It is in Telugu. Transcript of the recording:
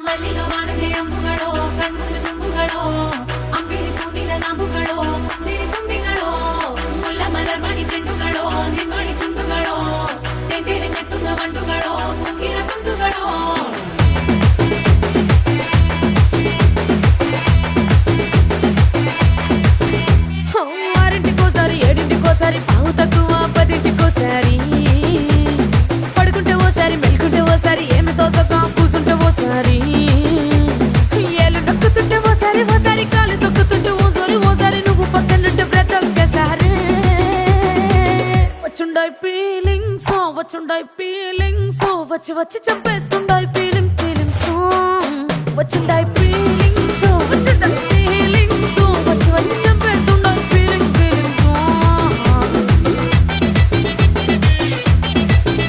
ಮಲ್ಲಿಗ ವಾಣದೆ ಅಂಬುಗಳೋ ಕಣ್ಮುಳ್ಳು ತುಂಬುಗಳೋ ಅಂಬಿಳಿ ಕೂದಿನ ನಾಂಬುಗಳೋ ಚಿರಿ ತುಂಬಿಗಳೋ ಮುಲ್ಲ ಮಲರ್ ಮಣಿ ಚೆಂಡುಗಳೋ ನಿನ್ಮಣಿ ಚುಂಡುಗಳೋ ತೆಂಟೆರೆ ನೆತ್ತುಂಗ ಮಂಡುಗಳೋ ಕುಂಗಿನ ತುಂಡುಗಳೋ ఆరింటికోసారి ఏడింటికోసారి పావు తక్కువ పదింటికోసారి పడుకుంటే ఓసారి మెలుకుంటే ఓసారి ఏమి తోసక కూసుంటే ఓసారి ఏళ్ళు నొక్కుతుంటే ఓసారి ఓసారి కాలు తొక్కుతుంటే ఓసారి నువ్వు పక్కనుంటే బ్రతొక్కసారి వచ్చుండాయి ఫీలింగ్స్ వచ్చి వచ్చి చంపేస్తుండాయి ఫీలింగ్స్ వచ్చుండాయి ఫీలింగ్స్ వచ్చుండాయి